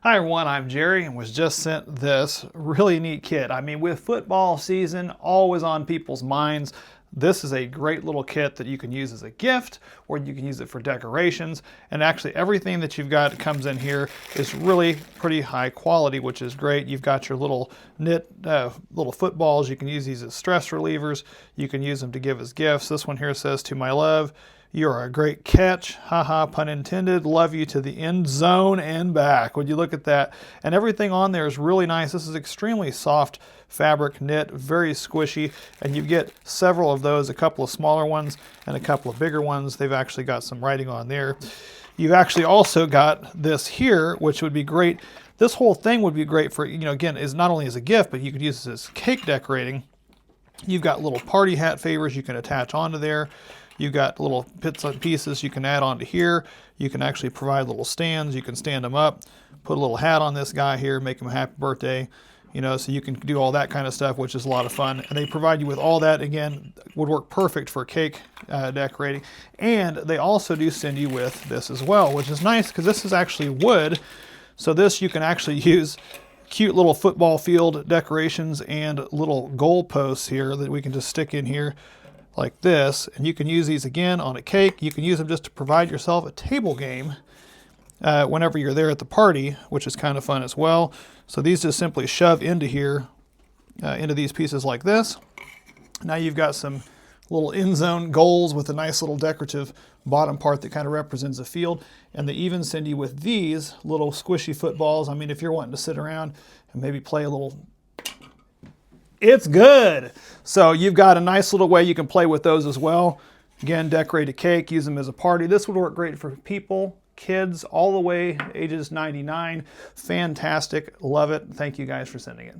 Hi everyone, I'm Jerry and was just sent this really neat kit. I mean, with football season always on people's minds, this is a great little kit that you can use as a gift or you can use it for decorations. And actually everything that you've got comes in here is really pretty high quality, which is great. You've got your little knit little footballs. You can use these as stress relievers. You can use them to give as gifts. This one here says, "To my love, you're a great catch, haha, pun intended, love you to the end zone and back." Would you look at that? And everything on there is really nice. This is extremely soft fabric knit, very squishy, and you get several of those, a couple of smaller ones and a couple of bigger ones. They've actually got some writing on there. You've actually also got this here, which would be great. This whole thing would be great for, again, is not only as a gift, but you could use this as cake decorating. You've got little party hat favors you can attach onto there. You've got little bits and pieces you can add onto here. You can actually provide little stands. You can stand them up, put a little hat on this guy here, make him a happy birthday, so you can do all that kind of stuff, which is a lot of fun. And they provide you with all that. Again, would work perfect for cake decorating. And they also do send you with this as well, which is nice because this is actually wood. So this you can actually use cute little football field decorations and little goal posts here that we can just stick in here like this, and you can use these again on a cake. You can use them just to provide yourself a table game whenever you're there at the party, which is kind of fun as well. So these just simply shove into here, into these pieces like this. Now you've got some little end zone goals with a nice little decorative bottom part that kind of represents a field. And they even send you with these little squishy footballs. I mean, if you're wanting to sit around and maybe play a little, it's good. So you've got a nice little way you can play with those as well. Again, decorate a cake, use them as a party. This would work great for people, kids, all the way ages 99. Fantastic, love it. Thank you guys for sending it.